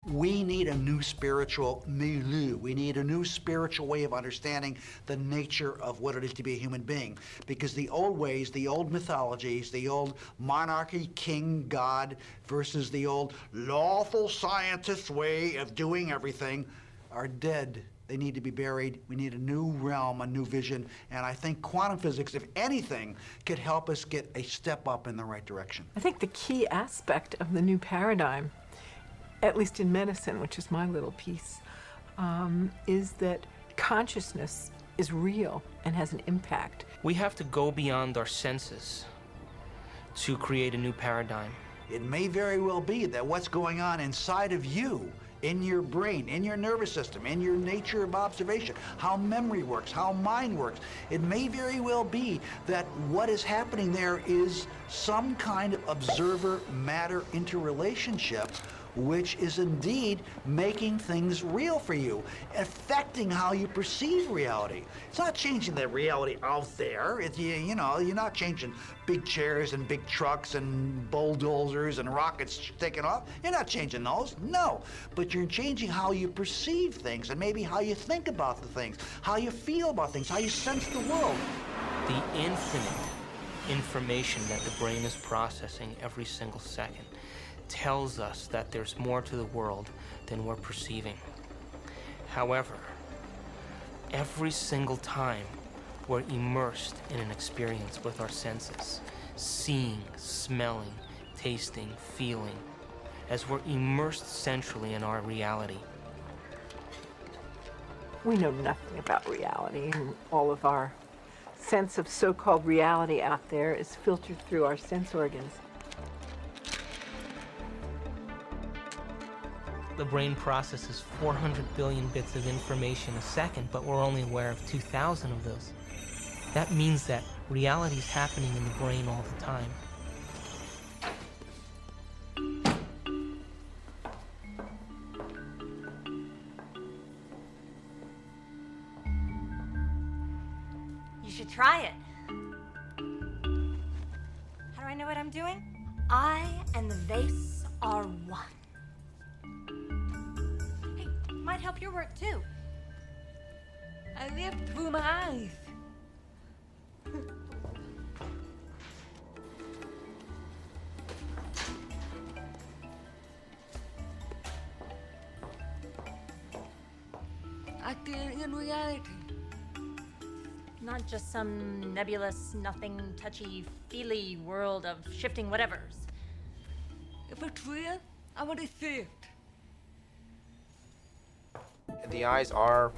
We need a new spiritual milieu. We need a new spiritual way of understanding the nature of what it is to be a human being. Because the old ways, the old mythologies, the old monarchy, king, God, versus the old lawful scientist way of doing everything are dead. They need to be buried. We need a new realm, a new vision. And I think quantum physics, if anything, could help us get a step up in the right direction. I think the key aspect of the new paradigm, at least in medicine, which is my little piece, is that consciousness is real and has an impact. We have to go beyond our senses to create a new paradigm. It may very well be that what's going on inside of you, in your brain, in your nervous system, in your nature of observation, how memory works, how mind works, it may very well be that what is happening there is some kind of observer-matter interrelationship, which is indeed making things real for you, affecting how you perceive reality. It's not changing the reality out there. It's, you know, you're not changing big chairs and big trucks and bulldozers and rockets taking off. You're not changing those, no. But you're changing how you perceive things and maybe how you think about the things, how you feel about things, how you sense the world. The infinite information that the brain is processing every single second tells us that there's more to the world than we're perceiving. However, every single time we're immersed in an experience with our senses, seeing, smelling, tasting, feeling, as we're immersed centrally in our reality. We know nothing about reality, and all of our sense of so-called reality out there is filtered through our sense organs. The brain processes 400 billion bits of information a second, but we're only aware of 2,000 of those. That means that reality is happening in the brain all the time. You should try it. How do I know what I'm doing? I and the vase are one. Might help your work too. I lived through my eyes. Acting in reality. Not just some nebulous, nothing, touchy-feely world of shifting whatevers. If it's real, I want to see it. The eyes are,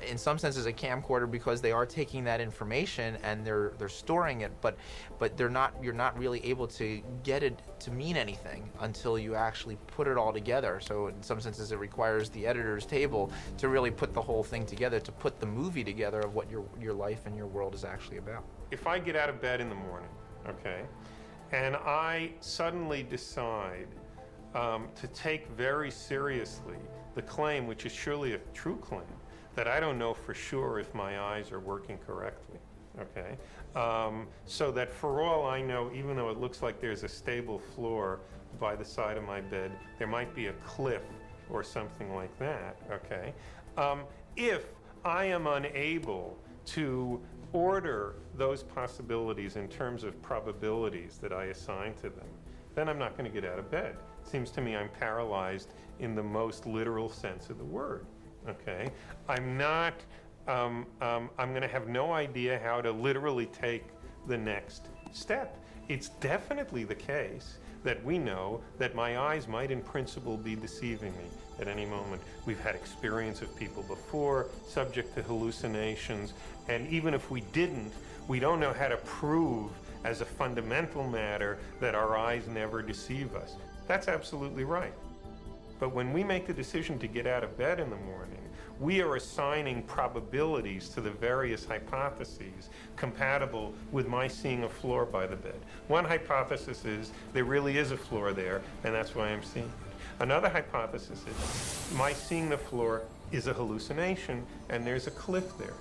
in some senses, a camcorder because they are taking that information and they're storing it, but you're not really able to get it to mean anything until you actually put it all together. So in some senses, it requires the editor's table to really put the whole thing together, to put the movie together of what your life and your world is actually about. If I get out of bed in the morning, okay, and I suddenly decide to take very seriously the claim, which is surely a true claim, that I don't know for sure if my eyes are working correctly, okay? So that for all I know, even though it looks like there's a stable floor by the side of my bed, there might be a cliff or something like that, okay? If I am unable to order those possibilities in terms of probabilities that I assign to them, then I'm not going to get out of bed. It seems to me I'm paralyzed in the most literal sense of the word, okay? I'm not, I'm going to have no idea how to literally take the next step. It's definitely the case that we know that my eyes might in principle be deceiving me at any moment. We've had experience of people before subject to hallucinations, and even if we didn't, we don't know how to prove as a fundamental matter that our eyes never deceive us. That's absolutely right. But when we make the decision to get out of bed in the morning, we are assigning probabilities to the various hypotheses compatible with my seeing a floor by the bed. One hypothesis is there really is a floor there, and that's why I'm seeing it. Another hypothesis is my seeing the floor is a hallucination, and there's a cliff there.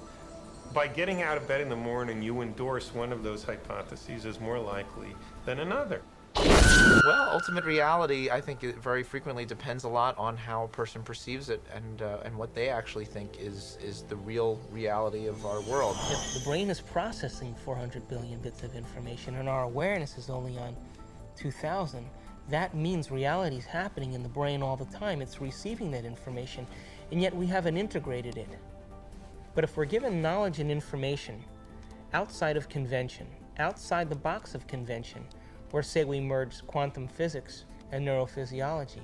By getting out of bed in the morning, you endorse one of those hypotheses as more likely than another. Well, ultimate reality, I think, it very frequently depends a lot on how a person perceives it and what they actually think is the real reality of our world. If the brain is processing 400 billion bits of information and our awareness is only on 2,000, that means reality is happening in the brain all the time. It's receiving that information, and yet we haven't integrated it. But if we're given knowledge and information outside of convention, outside the box of convention, or say we merge quantum physics and neurophysiology,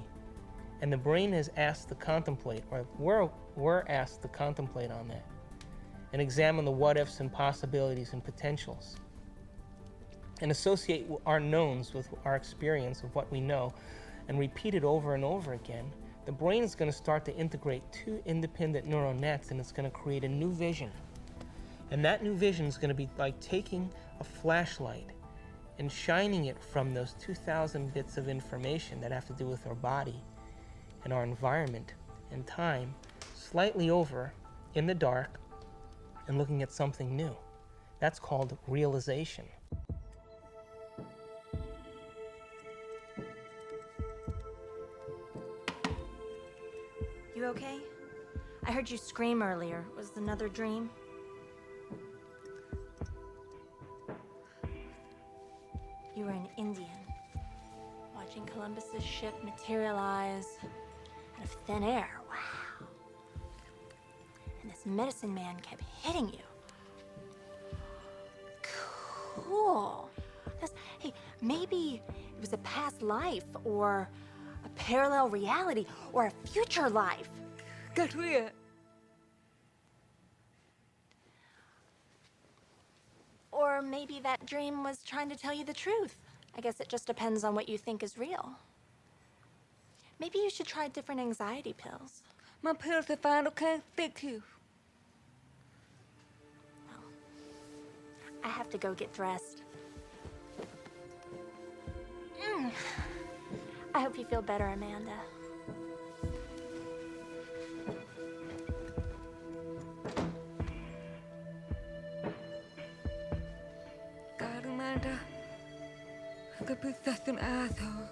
and the brain is asked to contemplate, or we're asked to contemplate on that, and examine the what-ifs and possibilities and potentials, and associate our knowns with our experience of what we know, and repeat it over and over again, the brain is going to start to integrate two independent neural nets, and it's going to create a new vision. And that new vision is going to be like taking a flashlight and shining it from those 2,000 bits of information that have to do with our body and our environment and time, slightly over in the dark and looking at something new. That's called realization. You okay? I heard you scream earlier. Was it another dream? You were an Indian, watching Columbus's ship materialize out of thin air. Wow. And this medicine man kept hitting you. Cool. Hey, maybe it was a past life, or a parallel reality, or a future life. Katria, Or maybe that dream was trying to tell you the truth. I guess it just depends on what you think is real. Maybe you should try different anxiety pills. my pills are fine, okay? Thank you. I have to go get dressed. I hope you feel better, Amanda. God, Amanda, I could be such an asshole.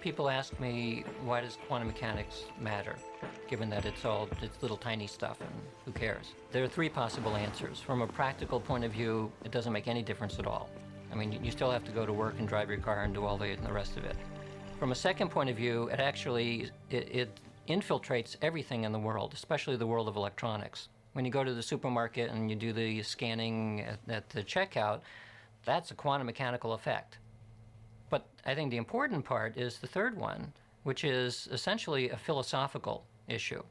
People ask me, why does quantum mechanics matter, given that it's little tiny stuff and who cares? There are three possible answers. From a practical point of view, it doesn't make any difference at all. I mean, you still have to go to work and drive your car and do all the rest of it. From a second point of view, it actually infiltrates everything in the world, especially the world of electronics. When you go to the supermarket and you do the scanning at the checkout, that's a quantum mechanical effect. But I think the important part is the third one, which is essentially a philosophical issue.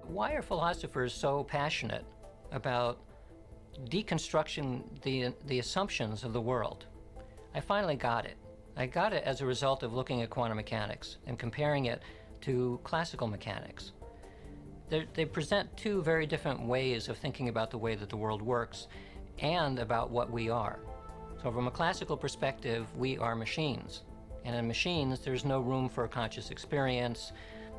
Why are philosophers so passionate about deconstruction the assumptions of the world? I finally got it. I got it as a result of looking at quantum mechanics and comparing it to classical mechanics. They present two very different ways of thinking about the way that the world works and about what we are. So from a classical perspective, we are machines. And in machines, there's no room for a conscious experience.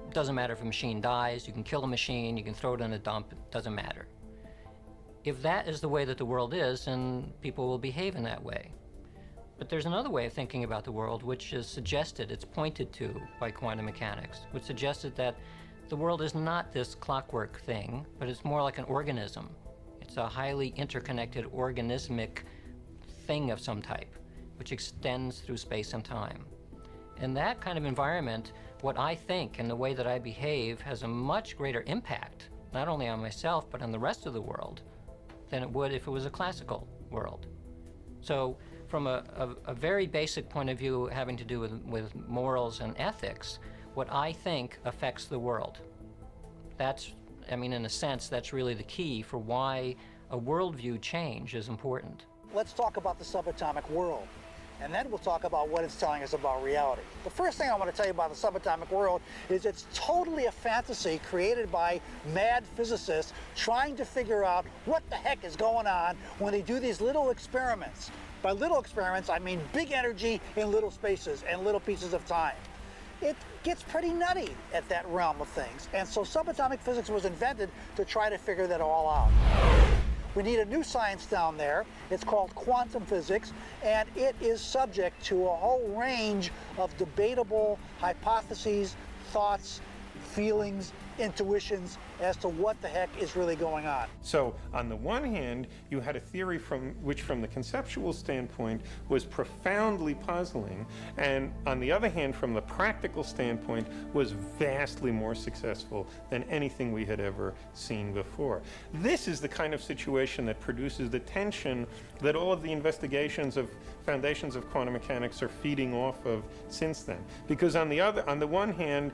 It doesn't matter if a machine dies, you can kill a machine, you can throw it in a dump, it doesn't matter. If that is the way that the world is, then people will behave in that way. But there's another way of thinking about the world which is suggested, it's pointed to by quantum mechanics, which suggested that the world is not this clockwork thing, but it's more like an organism. It's a highly interconnected organismic thing of some type, which extends through space and time. In that kind of environment, what I think and the way that I behave has a much greater impact, not only on myself, but on the rest of the world, than it would if it was a classical world. So from a very basic point of view having to do with morals and ethics, what I think affects the world. That's, I mean, in a sense, that's really the key for why a worldview change is important. Let's talk about the subatomic world, and then we'll talk about what it's telling us about reality. The first thing I want to tell you about the subatomic world is it's totally a fantasy created by mad physicists trying to figure out what the heck is going on when they do these little experiments. By little experiments, I mean big energy in little spaces and little pieces of time. gets pretty nutty at that realm of things. And so subatomic physics was invented to try to figure that all out. We need a new science down there. It's called quantum physics, and it is subject to a whole range of debatable hypotheses, thoughts, feelings, intuitions as to what the heck is really going on. So on the one hand, you had a theory which from the conceptual standpoint was profoundly puzzling, and on the other hand, from the practical standpoint, was vastly more successful than anything we had ever seen before. This is the kind of situation that produces the tension that all of the investigations of foundations of quantum mechanics are feeding off of since then. Because on the one hand,